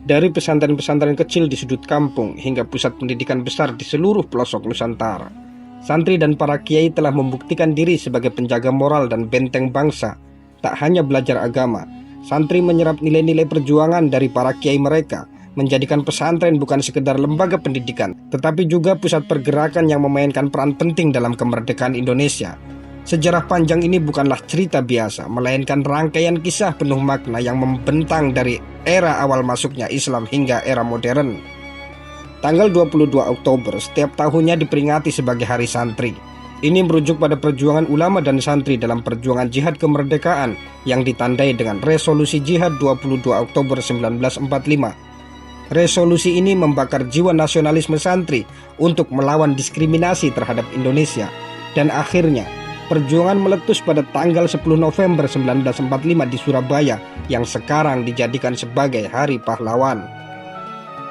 dari pesantren-pesantren kecil di sudut kampung hingga pusat pendidikan besar di seluruh pelosok Nusantara. Santri dan para kiai telah membuktikan diri sebagai penjaga moral dan benteng bangsa. Tak hanya belajar agama, santri menyerap nilai-nilai perjuangan dari para kiai mereka, menjadikan pesantren bukan sekedar lembaga pendidikan, tetapi juga pusat pergerakan yang memainkan peran penting dalam kemerdekaan Indonesia. Sejarah panjang ini bukanlah cerita biasa, melainkan rangkaian kisah penuh makna yang membentang dari era awal masuknya Islam hingga era modern. Tanggal 22 Oktober setiap tahunnya diperingati sebagai Hari Santri. Ini merujuk pada perjuangan ulama dan santri dalam perjuangan jihad kemerdekaan yang ditandai dengan Resolusi Jihad 22 Oktober 1945. Resolusi ini membakar jiwa nasionalisme santri untuk melawan diskriminasi terhadap Indonesia, dan akhirnya perjuangan meletus pada tanggal 10 November 1945 di Surabaya yang sekarang dijadikan sebagai Hari Pahlawan.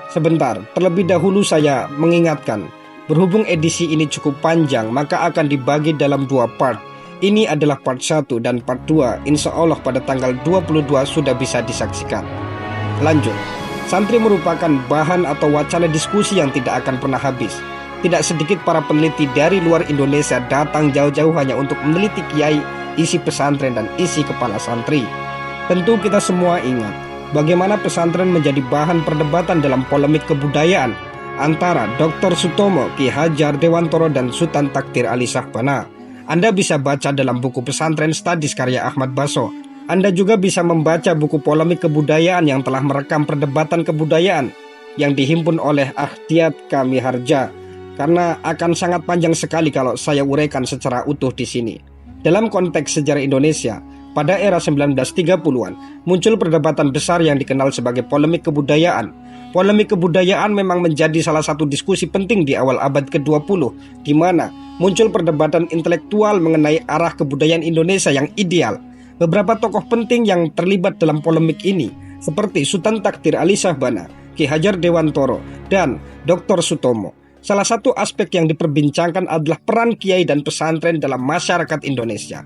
Sebentar, terlebih dahulu saya mengingatkan, berhubung edisi ini cukup panjang, maka akan dibagi dalam dua part. Ini adalah part 1 dan part 2, insya Allah pada tanggal 22 sudah bisa disaksikan. Lanjut, santri merupakan bahan atau wacana diskusi yang tidak akan pernah habis. Tidak sedikit para peneliti dari luar Indonesia datang jauh-jauh hanya untuk meneliti kiai, isi pesantren, dan isi kepala santri. Tentu kita semua ingat bagaimana pesantren menjadi bahan perdebatan dalam polemik kebudayaan antara Dr. Sutomo, Ki Hajar Dewantoro, dan Sultan Takdir Ali Shahbana. Anda bisa baca dalam buku Pesantren Studies karya Ahmad Baso. Anda juga bisa membaca buku polemik kebudayaan yang telah merekam perdebatan kebudayaan yang dihimpun oleh Ahdiyat Kami Harja. Karena akan sangat panjang sekali kalau saya uraikan secara utuh di sini. Dalam konteks sejarah Indonesia, pada era 1930-an, muncul perdebatan besar yang dikenal sebagai polemik kebudayaan. Polemik kebudayaan memang menjadi salah satu diskusi penting di awal abad ke-20, di mana muncul perdebatan intelektual mengenai arah kebudayaan Indonesia yang ideal. Beberapa tokoh penting yang terlibat dalam polemik ini, seperti Sultan Takdir Ali Shahbana, Ki Hajar Dewantoro, dan Dr. Sutomo. Salah satu aspek yang diperbincangkan adalah peran kiai dan pesantren dalam masyarakat Indonesia.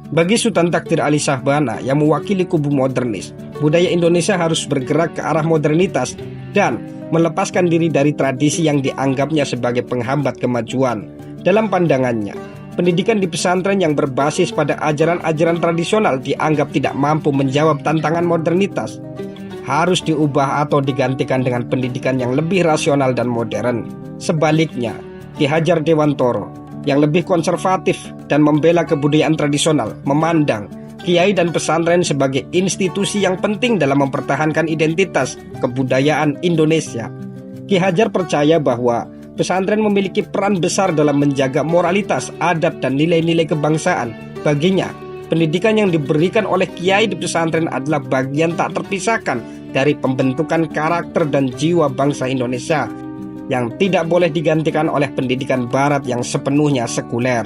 Bagi Sultan Takdir Ali Shahbana yang mewakili kubu modernis, budaya Indonesia harus bergerak ke arah modernitas dan melepaskan diri dari tradisi yang dianggapnya sebagai penghambat kemajuan. Dalam pandangannya, pendidikan di pesantren yang berbasis pada ajaran-ajaran tradisional dianggap tidak mampu menjawab tantangan modernitas, harus diubah atau digantikan dengan pendidikan yang lebih rasional dan modern. Sebaliknya, Ki Hajar Dewantoro yang lebih konservatif dan membela kebudayaan tradisional memandang kiai dan pesantren sebagai institusi yang penting dalam mempertahankan identitas kebudayaan Indonesia. Ki Hajar percaya bahwa pesantren memiliki peran besar dalam menjaga moralitas, adab, dan nilai-nilai kebangsaan. Baginya, pendidikan yang diberikan oleh kiai di pesantren adalah bagian tak terpisahkan dari pembentukan karakter dan jiwa bangsa Indonesia yang tidak boleh digantikan oleh pendidikan barat yang sepenuhnya sekuler.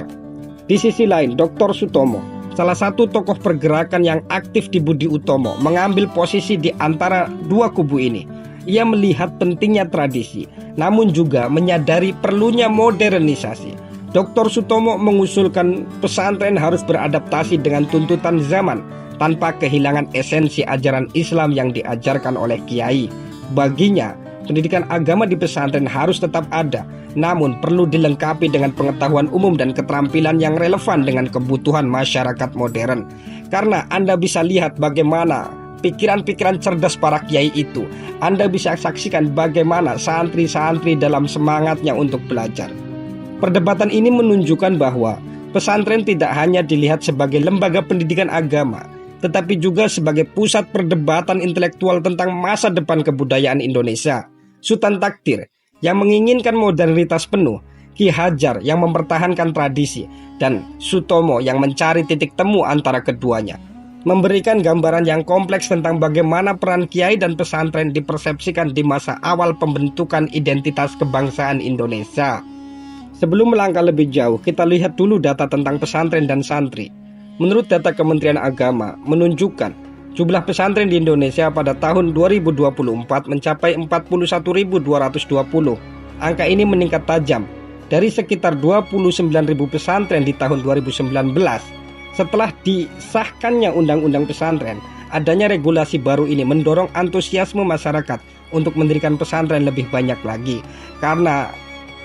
Di sisi lain, Dr. Sutomo, salah satu tokoh pergerakan yang aktif di Budi Utomo, mengambil posisi di antara dua kubu ini. Ia melihat pentingnya tradisi, namun juga menyadari perlunya modernisasi. Dr. Sutomo mengusulkan pesantren harus beradaptasi dengan tuntutan zaman tanpa kehilangan esensi ajaran Islam yang diajarkan oleh kiai. Baginya, pendidikan agama di pesantren harus tetap ada, namun perlu dilengkapi dengan pengetahuan umum dan keterampilan yang relevan dengan kebutuhan masyarakat modern. Karena Anda bisa lihat bagaimana pikiran-pikiran cerdas para kiai itu. Anda bisa saksikan bagaimana santri-santri dalam semangatnya untuk belajar. Perdebatan ini menunjukkan bahwa pesantren tidak hanya dilihat sebagai lembaga pendidikan agama, tetapi juga sebagai pusat perdebatan intelektual tentang masa depan kebudayaan Indonesia. Sultan Takdir yang menginginkan modernitas penuh, Ki Hajar yang mempertahankan tradisi, dan Sutomo yang mencari titik temu antara keduanya, memberikan gambaran yang kompleks tentang bagaimana peran kiai dan pesantren dipersepsikan di masa awal pembentukan identitas kebangsaan Indonesia. Sebelum melangkah lebih jauh, kita lihat dulu data tentang pesantren dan santri. Menurut data Kementerian Agama menunjukkan jumlah pesantren di Indonesia pada tahun 2024 mencapai 41.220. Angka ini meningkat tajam dari sekitar 29.000 pesantren di tahun 2019. Setelah disahkannya Undang-Undang Pesantren, adanya regulasi baru ini mendorong antusiasme masyarakat untuk mendirikan pesantren lebih banyak lagi karena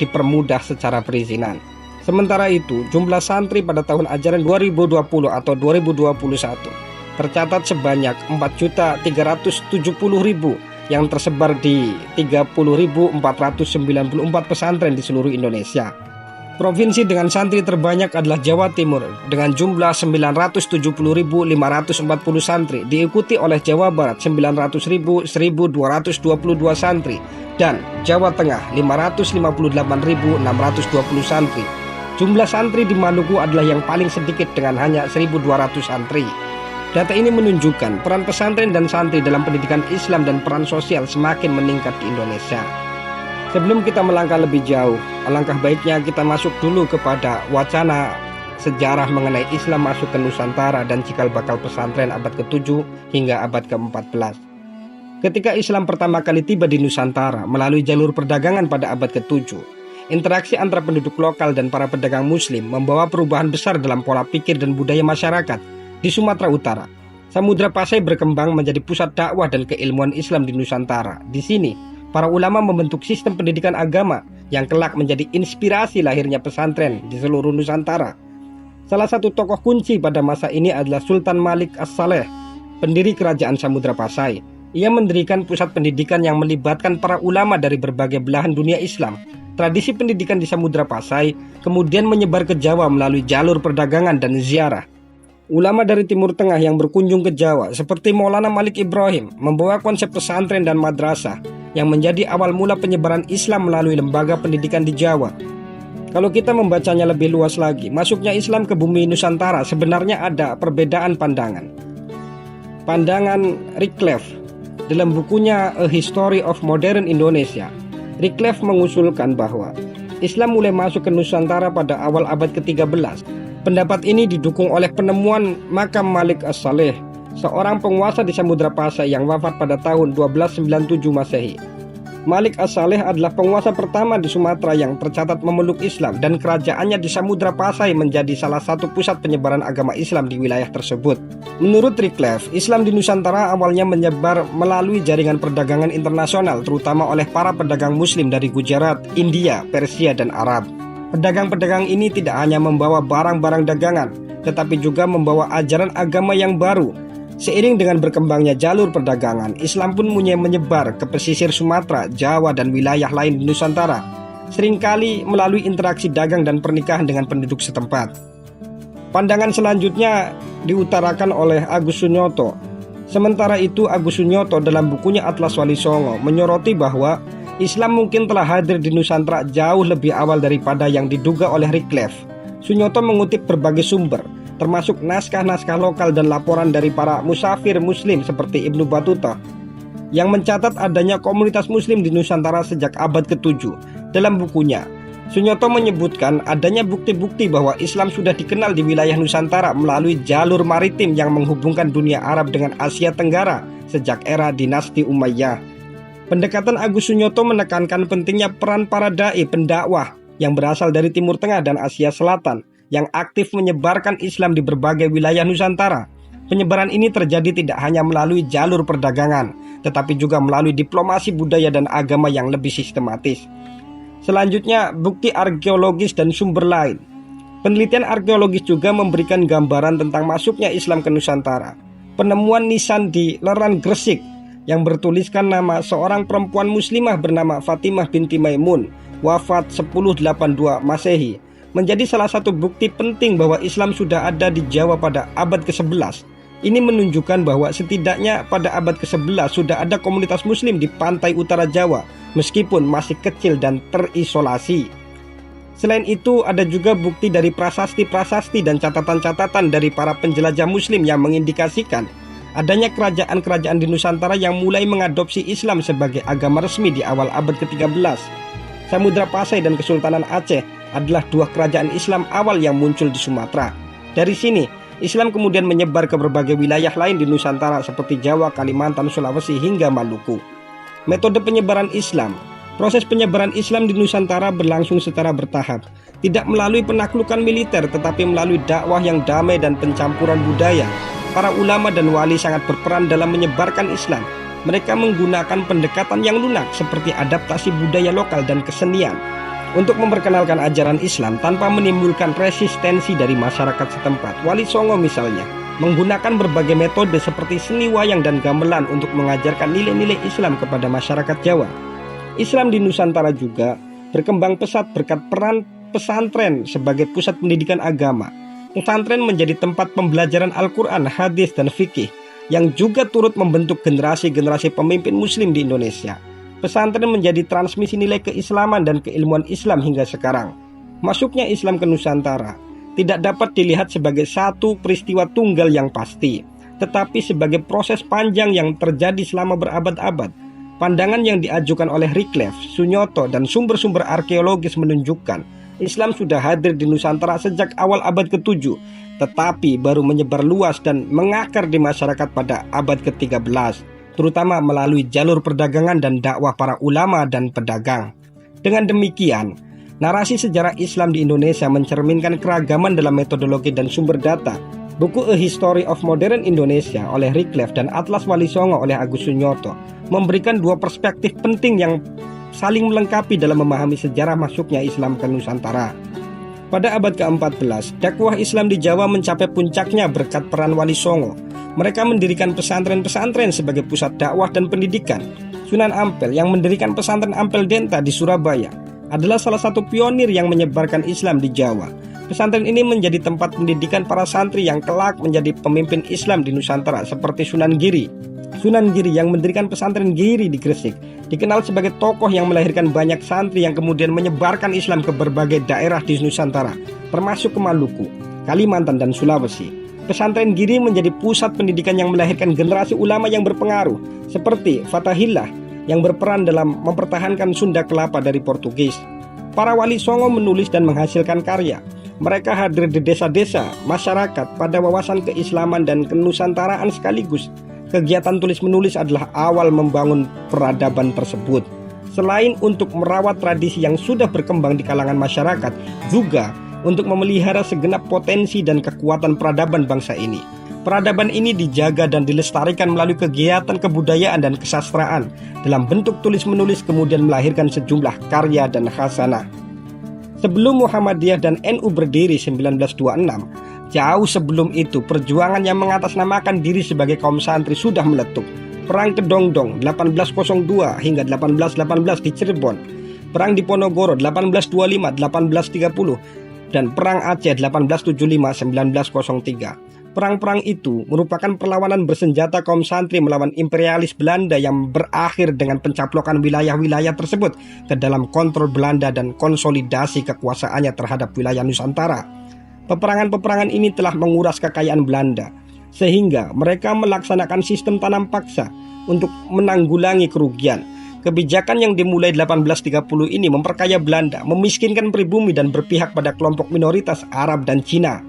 dipermudah secara perizinan. Sementara itu, jumlah santri pada tahun ajaran 2020 atau 2021 tercatat sebanyak 4.370.000 yang tersebar di 30.494 pesantren di seluruh Indonesia. Provinsi dengan santri terbanyak adalah Jawa Timur dengan jumlah 970.540 santri, diikuti oleh Jawa Barat 900.1.222 santri, dan Jawa Tengah 558.620 santri. Jumlah santri di Maluku adalah yang paling sedikit dengan hanya 1.200 santri. Data ini menunjukkan peran pesantren dan santri dalam pendidikan Islam dan peran sosial semakin meningkat di Indonesia. Sebelum kita melangkah lebih jauh, alangkah baiknya kita masuk dulu kepada wacana sejarah mengenai Islam masuk ke Nusantara dan cikal bakal pesantren abad ke-7 hingga abad ke-14. Ketika Islam pertama kali tiba di Nusantara melalui jalur perdagangan pada abad ke-7, interaksi antara penduduk lokal dan para pedagang muslim membawa perubahan besar dalam pola pikir dan budaya masyarakat di Sumatera Utara. Samudra Pasai berkembang menjadi pusat dakwah dan keilmuan Islam di Nusantara. Di sini, para ulama membentuk sistem pendidikan agama yang kelak menjadi inspirasi lahirnya pesantren di seluruh Nusantara. Salah satu tokoh kunci pada masa ini adalah Sultan Malik As-Saleh, pendiri kerajaan Samudra Pasai. Ia mendirikan pusat pendidikan yang melibatkan para ulama dari berbagai belahan dunia Islam. Tradisi pendidikan di Samudra Pasai kemudian menyebar ke Jawa melalui jalur perdagangan dan ziarah. Ulama dari Timur Tengah yang berkunjung ke Jawa seperti Maulana Malik Ibrahim membawa konsep pesantren dan madrasah yang menjadi awal mula penyebaran Islam melalui lembaga pendidikan di Jawa. Kalau kita membacanya lebih luas lagi, masuknya Islam ke bumi Nusantara sebenarnya ada perbedaan pandangan. Pandangan Wycliffe dalam bukunya A History of Modern Indonesia, Wycliffe mengusulkan bahwa Islam mulai masuk ke Nusantara pada awal abad ke-13. Pendapat ini didukung oleh penemuan makam Malik As-Saleh, seorang penguasa di Samudra Pasai yang wafat pada tahun 1297 Masehi. Malik As-Saleh adalah penguasa pertama di Sumatera yang tercatat memeluk Islam, dan kerajaannya di Samudra Pasai menjadi salah satu pusat penyebaran agama Islam di wilayah tersebut. Menurut Wycliffe, Islam di Nusantara awalnya menyebar melalui jaringan perdagangan internasional, terutama oleh para pedagang muslim dari Gujarat, India, Persia, dan Arab. Pedagang-pedagang ini tidak hanya membawa barang-barang dagangan, tetapi juga membawa ajaran agama yang baru. Seiring dengan berkembangnya jalur perdagangan, Islam pun mulai menyebar ke pesisir Sumatera, Jawa, dan wilayah lain di Nusantara, seringkali melalui interaksi dagang dan pernikahan dengan penduduk setempat. Pandangan selanjutnya diutarakan oleh Agus Sunyoto. Sementara itu, Agus Sunyoto dalam bukunya Atlas Wali Songo menyoroti bahwa Islam mungkin telah hadir di Nusantara jauh lebih awal daripada yang diduga oleh Wycliffe. Sunyoto mengutip berbagai sumber, termasuk naskah-naskah lokal dan laporan dari para musafir muslim seperti Ibnu Battuta, yang mencatat adanya komunitas muslim di Nusantara sejak abad ke-7. Dalam bukunya, Sunyoto menyebutkan adanya bukti-bukti bahwa Islam sudah dikenal di wilayah Nusantara melalui jalur maritim yang menghubungkan dunia Arab dengan Asia Tenggara sejak era dinasti Umayyah. Pendekatan Agus Sunyoto menekankan pentingnya peran para dai pendakwah yang berasal dari Timur Tengah dan Asia Selatan yang aktif menyebarkan Islam di berbagai wilayah Nusantara. Penyebaran ini terjadi tidak hanya melalui jalur perdagangan, tetapi juga melalui diplomasi budaya dan agama yang lebih sistematis. Selanjutnya, bukti arkeologis dan sumber lain. Penelitian arkeologis juga memberikan gambaran tentang masuknya Islam ke Nusantara. Penemuan nisan di Leran Gresik yang bertuliskan nama seorang perempuan muslimah bernama Fatimah binti Maimun, wafat 1082 Masehi, menjadi salah satu bukti penting bahwa Islam sudah ada di Jawa pada abad ke-11. Ini menunjukkan bahwa setidaknya pada abad ke-11 sudah ada komunitas muslim di pantai utara Jawa, meskipun masih kecil dan terisolasi. Selain itu, ada juga bukti dari prasasti-prasasti dan catatan-catatan dari para penjelajah muslim yang mengindikasikan adanya kerajaan-kerajaan di Nusantara yang mulai mengadopsi Islam sebagai agama resmi di awal abad ke-13. Samudra Pasai dan Kesultanan Aceh adalah dua kerajaan Islam awal yang muncul di Sumatera. Dari sini, Islam kemudian menyebar ke berbagai wilayah lain di Nusantara seperti Jawa, Kalimantan, Sulawesi, hingga Maluku. Metode penyebaran Islam. Proses penyebaran Islam di Nusantara berlangsung secara bertahap, tidak melalui penaklukan militer tetapi melalui dakwah yang damai dan pencampuran budaya. para ulama dan wali sangat berperan dalam menyebarkan Islam. Mereka menggunakan pendekatan yang lunak seperti adaptasi budaya lokal dan kesenian untuk memperkenalkan ajaran Islam tanpa menimbulkan resistensi dari masyarakat setempat. Wali Songo misalnya menggunakan berbagai metode seperti seni wayang dan gamelan untuk mengajarkan nilai-nilai Islam kepada masyarakat Jawa. Islam di Nusantara juga berkembang pesat berkat peran pesantren sebagai pusat pendidikan agama. Pesantren menjadi tempat pembelajaran Al-Quran, hadis, dan fikih yang juga turut membentuk generasi-generasi pemimpin muslim di Indonesia. Pesantren menjadi transmisi nilai keislaman dan keilmuan Islam hingga sekarang. Masuknya Islam ke Nusantara tidak dapat dilihat sebagai satu peristiwa tunggal yang pasti, tetapi sebagai proses panjang yang terjadi selama berabad-abad. Pandangan yang diajukan oleh Wycliffe, Sunyoto, dan sumber-sumber arkeologis menunjukkan Islam sudah hadir di Nusantara sejak awal abad ke-7, tetapi baru menyebar luas dan mengakar di masyarakat pada abad ke-13, terutama melalui jalur perdagangan dan dakwah para ulama dan pedagang. Dengan demikian, narasi sejarah Islam di Indonesia mencerminkan keragaman dalam metodologi dan sumber data. Buku A History of Modern Indonesia oleh Wycliffe dan Atlas Wali Songo oleh Agus Sunyoto memberikan dua perspektif penting yang saling melengkapi dalam memahami sejarah masuknya Islam ke Nusantara. Pada abad ke-14, dakwah Islam di Jawa mencapai puncaknya berkat peran Wali Songo. Mereka mendirikan pesantren-pesantren sebagai pusat dakwah dan pendidikan. Sunan Ampel yang mendirikan pesantren Ampel Denta di Surabaya adalah salah satu pionir yang menyebarkan Islam di Jawa. Pesantren ini menjadi tempat pendidikan para santri yang kelak menjadi pemimpin Islam di Nusantara seperti Sunan Giri. Sunan Giri yang mendirikan pesantren Giri di Gresik dikenal sebagai tokoh yang melahirkan banyak santri yang kemudian menyebarkan Islam ke berbagai daerah di Nusantara, termasuk ke Maluku, Kalimantan, dan Sulawesi. Pesantren Giri menjadi pusat pendidikan yang melahirkan generasi ulama yang berpengaruh, seperti Fatahillah yang berperan dalam mempertahankan Sunda Kelapa dari Portugis. Para wali Songo menulis dan menghasilkan karya. Mereka hadir di desa-desa, masyarakat pada wawasan keislaman dan kenusantaraan sekaligus. Kegiatan tulis-menulis adalah awal membangun peradaban tersebut. Selain untuk merawat tradisi yang sudah berkembang di kalangan masyarakat, juga untuk memelihara segenap potensi dan kekuatan peradaban bangsa ini. Peradaban ini dijaga dan dilestarikan melalui kegiatan kebudayaan dan kesastraan dalam bentuk tulis-menulis, kemudian melahirkan sejumlah karya dan khasanah. Sebelum Muhammadiyah dan NU berdiri 1926, jauh sebelum itu perjuangan yang mengatasnamakan diri sebagai kaum santri sudah meletup. Perang Kedongdong 1802 hingga 1818 di Cirebon, Perang Diponegoro 1825-1830, dan Perang Aceh 1875-1903. Perang-perang itu merupakan perlawanan bersenjata kaum santri melawan imperialis Belanda yang berakhir dengan pencaplokan wilayah-wilayah tersebut ke dalam kontrol Belanda dan konsolidasi kekuasaannya terhadap wilayah Nusantara. Peperangan-peperangan ini telah menguras kekayaan Belanda, sehingga mereka melaksanakan sistem tanam paksa untuk menanggulangi kerugian. Kebijakan yang dimulai 1830 ini memperkaya Belanda, memiskinkan pribumi dan berpihak pada kelompok minoritas Arab dan Cina.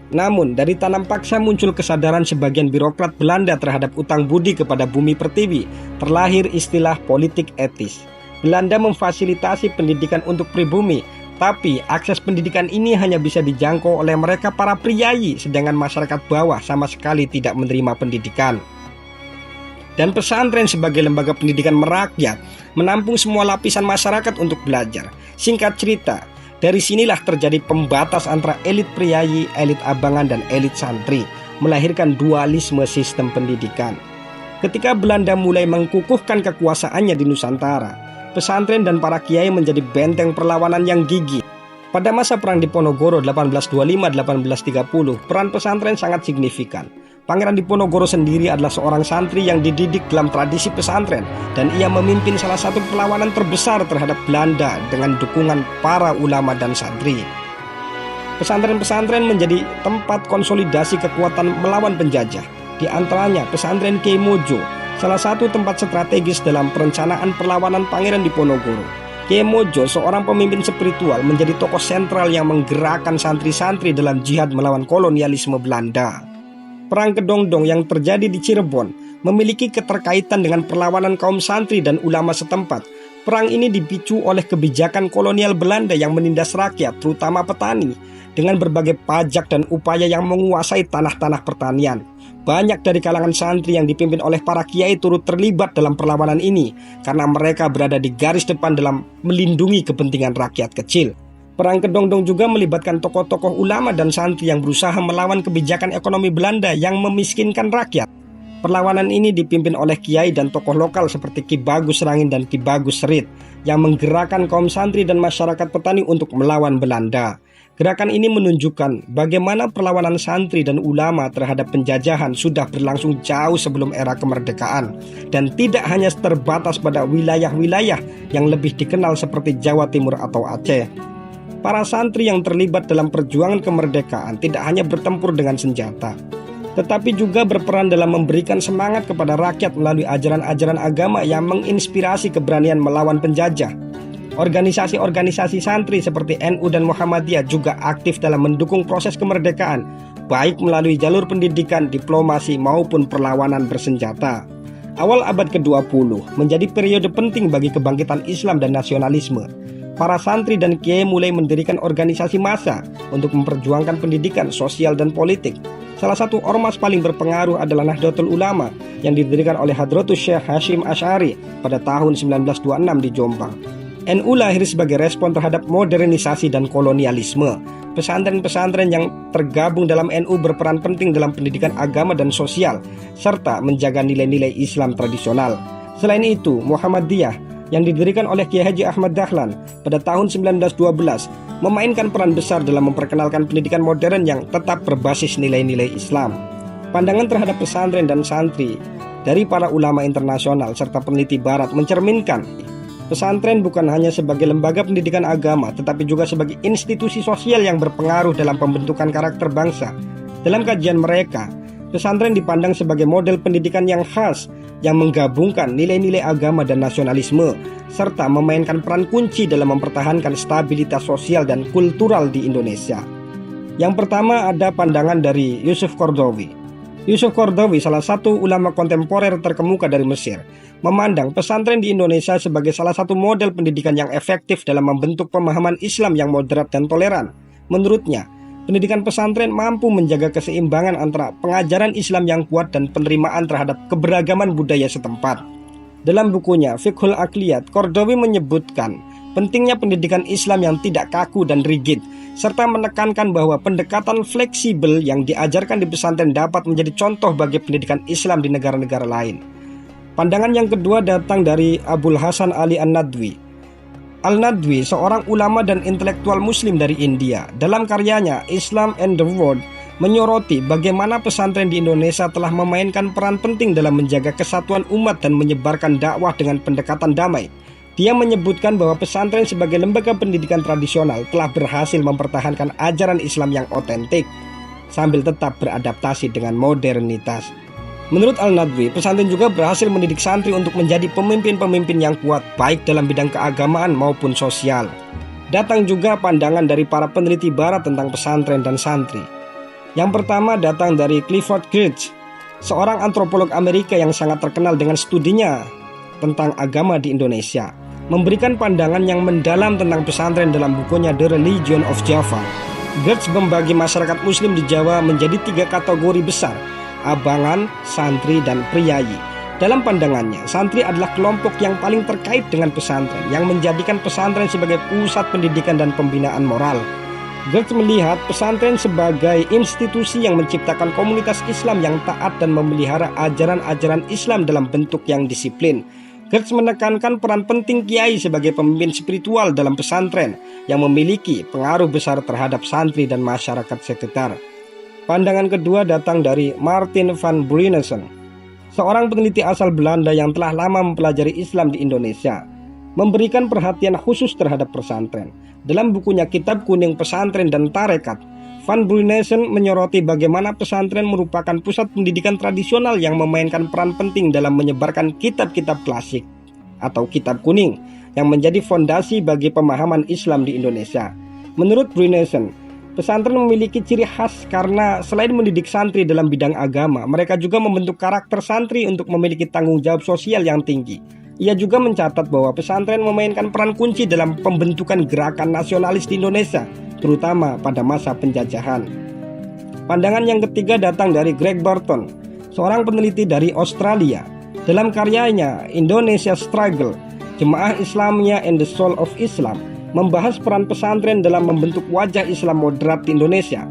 Namun, dari tanam paksa muncul kesadaran sebagian birokrat Belanda terhadap utang budi kepada bumi pertiwi. Terlahir istilah politik etis. Belanda memfasilitasi pendidikan untuk pribumi, tapi akses pendidikan ini hanya bisa dijangkau oleh mereka para priayi, sedangkan masyarakat bawah sama sekali tidak menerima pendidikan. Dan pesantren sebagai lembaga pendidikan merakyat menampung semua lapisan masyarakat untuk belajar. Singkat cerita, dari sinilah terjadi pembatas antara elit priayi, elit abangan, dan elit santri, melahirkan dualisme sistem pendidikan. Ketika Belanda mulai mengkukuhkan kekuasaannya di Nusantara, pesantren dan para kiai menjadi benteng perlawanan yang gigih. Pada masa Perang Diponegoro 1825-1830, peran pesantren sangat signifikan. Pangeran Diponegoro sendiri adalah seorang santri yang dididik dalam tradisi pesantren, dan ia memimpin salah satu perlawanan terbesar terhadap Belanda dengan dukungan para ulama dan santri. Pesantren-pesantren menjadi tempat konsolidasi kekuatan melawan penjajah. Di antaranya pesantren Kiai Mojo, salah satu tempat strategis dalam perencanaan perlawanan Pangeran Diponegoro. Kiai Mojo, seorang pemimpin spiritual, menjadi tokoh sentral yang menggerakkan santri-santri dalam jihad melawan kolonialisme Belanda. Perang Kedongdong yang terjadi di Cirebon memiliki keterkaitan dengan perlawanan kaum santri dan ulama setempat. Perang ini dipicu oleh kebijakan kolonial Belanda yang menindas rakyat, terutama petani, dengan berbagai pajak dan upaya yang menguasai tanah-tanah pertanian. Banyak dari kalangan santri yang dipimpin oleh para kiai turut terlibat dalam perlawanan ini karena mereka berada di garis depan dalam melindungi kepentingan rakyat kecil. Perang Kedongdong juga melibatkan tokoh-tokoh ulama dan santri yang berusaha melawan kebijakan ekonomi Belanda yang memiskinkan rakyat. Perlawanan ini dipimpin oleh kiai dan tokoh lokal seperti Ki Bagus Rangin dan Ki Bagus Serit yang menggerakkan kaum santri dan masyarakat petani untuk melawan Belanda. Gerakan ini menunjukkan bagaimana perlawanan santri dan ulama terhadap penjajahan sudah berlangsung jauh sebelum era kemerdekaan dan tidak hanya terbatas pada wilayah-wilayah yang lebih dikenal seperti Jawa Timur atau Aceh. Para santri yang terlibat dalam perjuangan kemerdekaan tidak hanya bertempur dengan senjata, tetapi juga berperan dalam memberikan semangat kepada rakyat melalui ajaran-ajaran agama yang menginspirasi keberanian melawan penjajah. Organisasi-organisasi santri seperti NU dan Muhammadiyah juga aktif dalam mendukung proses kemerdekaan, baik melalui jalur pendidikan, diplomasi, maupun perlawanan bersenjata. Awal abad ke-20 menjadi periode penting bagi kebangkitan Islam dan nasionalisme. Para santri dan kiai mulai mendirikan organisasi massa untuk memperjuangkan pendidikan, sosial, dan politik. Salah satu ormas paling berpengaruh adalah Nahdlatul Ulama yang didirikan oleh Hadratus Syekh Hasyim Asy'ari pada tahun 1926 di Jombang. NU lahir sebagai respon terhadap modernisasi dan kolonialisme. Pesantren-pesantren yang tergabung dalam NU berperan penting dalam pendidikan agama dan sosial, serta menjaga nilai-nilai Islam tradisional. Selain itu, Muhammadiyah yang didirikan oleh Kiai Haji Ahmad Dahlan pada tahun 1912 memainkan peran besar dalam memperkenalkan pendidikan modern yang tetap berbasis nilai-nilai Islam. Pandangan terhadap pesantren dan santri dari para ulama internasional serta peneliti barat mencerminkan pesantren bukan hanya sebagai lembaga pendidikan agama, tetapi juga sebagai institusi sosial yang berpengaruh dalam pembentukan karakter bangsa. Dalam kajian mereka, pesantren dipandang sebagai model pendidikan yang khas, yang menggabungkan nilai-nilai agama dan nasionalisme, serta memainkan peran kunci dalam mempertahankan stabilitas sosial dan kultural di Indonesia. Yang pertama ada pandangan dari Yusuf Qaradawi. Yusuf Qaradawi, salah satu ulama kontemporer terkemuka dari Mesir, memandang pesantren di Indonesia sebagai salah satu model pendidikan yang efektif dalam membentuk pemahaman Islam yang moderat dan toleran. Menurutnya, pendidikan pesantren mampu menjaga keseimbangan antara pengajaran Islam yang kuat dan penerimaan terhadap keberagaman budaya setempat. Dalam bukunya Fiqhul Aqliyat, Qaradawi menyebutkan pentingnya pendidikan Islam yang tidak kaku dan rigid, serta menekankan bahwa pendekatan fleksibel yang diajarkan di pesantren dapat menjadi contoh bagi pendidikan Islam di negara-negara lain. Pandangan yang kedua datang dari Abul Hasan Ali An-Nadwi. Al-Nadwi seorang ulama dan intelektual muslim dari India. Dalam karyanya Islam and the World menyoroti bagaimana pesantren di Indonesia telah memainkan peran penting dalam menjaga kesatuan umat dan menyebarkan dakwah dengan pendekatan damai. Dia menyebutkan bahwa pesantren sebagai lembaga pendidikan tradisional telah berhasil mempertahankan ajaran Islam yang otentik sambil tetap beradaptasi dengan modernitas. Menurut Al-Nadwi, pesantren juga berhasil mendidik santri untuk menjadi pemimpin-pemimpin yang kuat, baik dalam bidang keagamaan maupun sosial. Datang juga pandangan dari para peneliti barat tentang pesantren dan santri. Yang pertama datang dari Clifford Geertz, seorang antropolog Amerika yang sangat terkenal dengan studinya tentang agama di Indonesia, memberikan pandangan yang mendalam tentang pesantren dalam bukunya The Religion of Java. Geertz membagi masyarakat muslim di Jawa menjadi 3 kategori besar: abangan, santri, dan priyayi. Dalam pandangannya, santri adalah kelompok yang paling terkait dengan pesantren, yang menjadikan pesantren sebagai pusat pendidikan dan pembinaan moral. Geertz melihat pesantren sebagai institusi yang menciptakan komunitas Islam yang taat dan memelihara ajaran-ajaran Islam dalam bentuk yang disiplin. Geertz menekankan peran penting kiai sebagai pemimpin spiritual dalam pesantren yang memiliki pengaruh besar terhadap santri dan masyarakat sekitar. Pandangan kedua datang dari Martin van Bruynesen, seorang peneliti asal Belanda yang telah lama mempelajari Islam di Indonesia, memberikan perhatian khusus terhadap pesantren. Dalam bukunya Kitab Kuning Pesantren dan Tarekat, Van Bruynesen menyoroti bagaimana pesantren merupakan pusat pendidikan tradisional yang memainkan peran penting dalam menyebarkan kitab-kitab klasik atau kitab kuning yang menjadi fondasi bagi pemahaman Islam di Indonesia. Menurut Bruynesen, pesantren memiliki ciri khas karena selain mendidik santri dalam bidang agama, mereka juga membentuk karakter santri untuk memiliki tanggung jawab sosial yang tinggi. Ia juga mencatat bahwa pesantren memainkan peran kunci dalam pembentukan gerakan nasionalis di Indonesia, terutama pada masa penjajahan. Pandangan yang ketiga datang dari Greg Barton, seorang peneliti dari Australia. Dalam karyanya Indonesia Struggle, Jemaah Islamiyah and the Soul of Islam, membahas peran pesantren dalam membentuk wajah Islam moderat di Indonesia.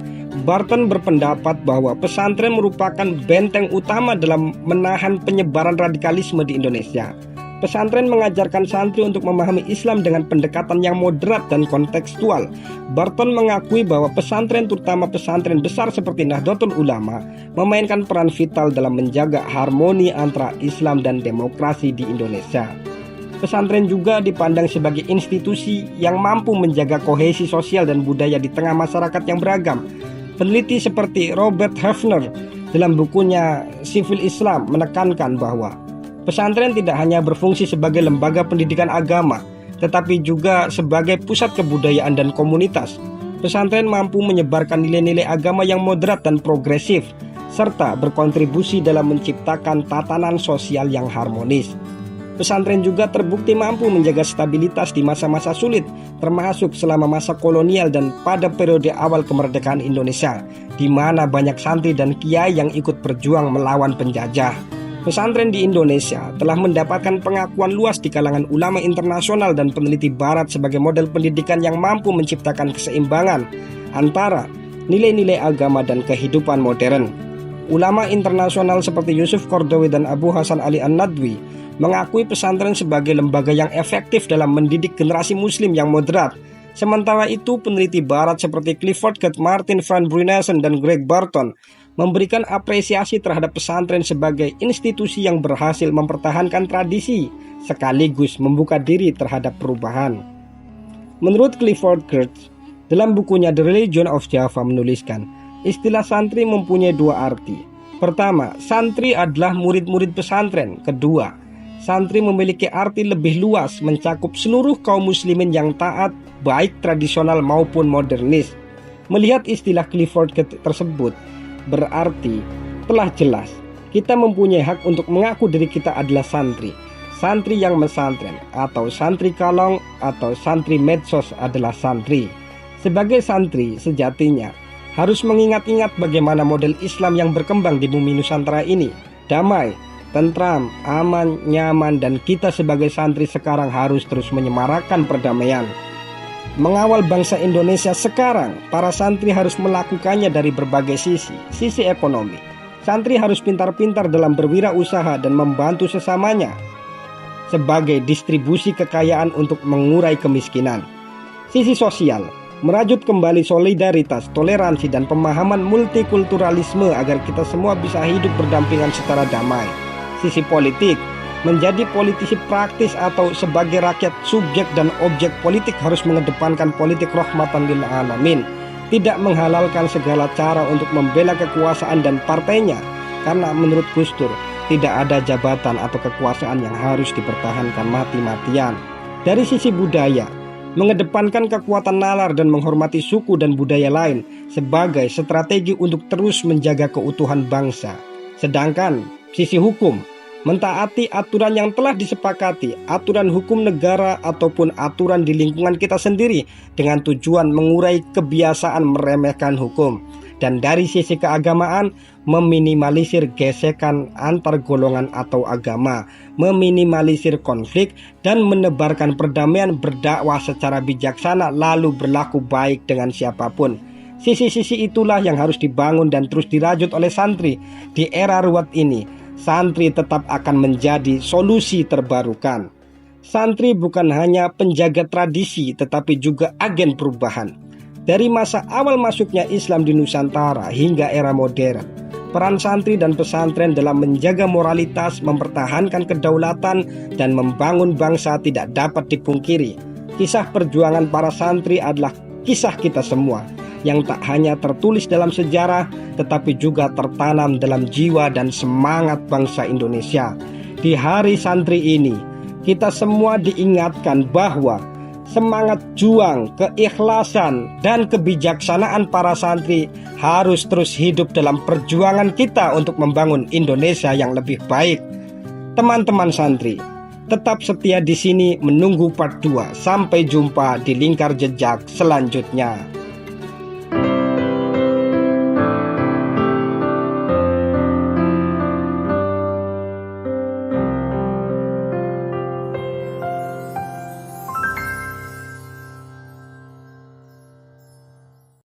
Barton berpendapat bahwa pesantren merupakan benteng utama dalam menahan penyebaran radikalisme di Indonesia. Pesantren mengajarkan santri untuk memahami Islam dengan pendekatan yang moderat dan kontekstual. Barton mengakui bahwa pesantren, terutama pesantren besar seperti Nahdlatul Ulama, memainkan peran vital dalam menjaga harmoni antara Islam dan demokrasi di Indonesia. Pesantren juga dipandang sebagai institusi yang mampu menjaga kohesi sosial dan budaya di tengah masyarakat yang beragam. Peneliti seperti Robert Hefner dalam bukunya Civil Islam menekankan bahwa pesantren tidak hanya berfungsi sebagai lembaga pendidikan agama, tetapi juga sebagai pusat kebudayaan dan komunitas. Pesantren mampu menyebarkan nilai-nilai agama yang moderat dan progresif, serta berkontribusi dalam menciptakan tatanan sosial yang harmonis. Pesantren juga terbukti mampu menjaga stabilitas di masa-masa sulit, termasuk selama masa kolonial dan pada periode awal kemerdekaan Indonesia, di mana banyak santri dan kiai yang ikut berjuang melawan penjajah. Pesantren di Indonesia telah mendapatkan pengakuan luas di kalangan ulama internasional dan peneliti barat sebagai model pendidikan yang mampu menciptakan keseimbangan antara nilai-nilai agama dan kehidupan modern. Ulama internasional seperti Yusuf Qaradawi dan Abu Hasan Ali An-Nadwi mengakui pesantren sebagai lembaga yang efektif dalam mendidik generasi muslim yang moderat. Sementara itu, peneliti barat seperti Clifford Geertz, Martin van Bruynesen, dan Greg Barton memberikan apresiasi terhadap pesantren sebagai institusi yang berhasil mempertahankan tradisi sekaligus membuka diri terhadap perubahan. Menurut Clifford Geertz, dalam bukunya The Religion of Java menuliskan, istilah santri mempunyai dua arti. Pertama, santri adalah murid-murid pesantren. Kedua, santri memiliki arti lebih luas, mencakup seluruh kaum muslimin yang taat, baik tradisional maupun modernis. Melihat istilah Clifford Geertz tersebut, berarti telah jelas kita mempunyai hak untuk mengaku diri kita adalah santri. Santri yang mesantren atau santri kalong atau santri medsos adalah santri. Sebagai santri sejatinya harus mengingat-ingat bagaimana model Islam yang berkembang di bumi Nusantara ini. Damai, tentram, aman, nyaman, dan kita sebagai santri sekarang harus terus menyemarakan perdamaian. Mengawal bangsa Indonesia sekarang, para santri harus melakukannya dari berbagai sisi. Sisi ekonomi, santri harus pintar-pintar dalam berwirausaha dan membantu sesamanya sebagai distribusi kekayaan untuk mengurai kemiskinan. Sisi sosial, merajut kembali solidaritas, toleransi, dan pemahaman multikulturalisme agar kita semua bisa hidup berdampingan secara damai. Sisi politik, menjadi politisi praktis atau sebagai rakyat subjek dan objek politik harus mengedepankan politik rahmatan lil alamin, tidak menghalalkan segala cara untuk membela kekuasaan dan partainya, karena menurut Gus Dur tidak ada jabatan atau kekuasaan yang harus dipertahankan mati-matian. Dari sisi budaya, mengedepankan kekuatan nalar dan menghormati suku dan budaya lain sebagai strategi untuk terus menjaga keutuhan bangsa. Sedangkan sisi hukum, mentaati aturan yang telah disepakati, aturan hukum negara ataupun aturan di lingkungan kita sendiri dengan tujuan mengurai kebiasaan meremehkan hukum. Dan dari sisi keagamaan, meminimalisir gesekan antar golongan atau agama, meminimalisir konflik, dan menebarkan perdamaian, berdakwah secara bijaksana lalu berlaku baik dengan siapapun. Sisi-sisi itulah yang harus dibangun dan terus dirajut oleh santri. Di era ruwet ini, santri tetap akan menjadi solusi terbarukan. Santri bukan hanya penjaga tradisi tetapi juga agen perubahan. Dari masa awal masuknya Islam di Nusantara hingga era modern, peran santri dan pesantren dalam menjaga moralitas, mempertahankan kedaulatan, dan membangun bangsa tidak dapat dipungkiri. Kisah perjuangan para santri adalah kisah kita semua, yang tak hanya tertulis dalam sejarah, tetapi juga tertanam dalam jiwa dan semangat bangsa Indonesia. Di hari santri ini, kita semua diingatkan bahwa semangat juang, keikhlasan, dan kebijaksanaan para santri harus terus hidup dalam perjuangan kita untuk membangun Indonesia yang lebih baik. Teman-teman santri, Tetap setia di sini menunggu part 2. Sampai jumpa di Lingkar Jejak selanjutnya.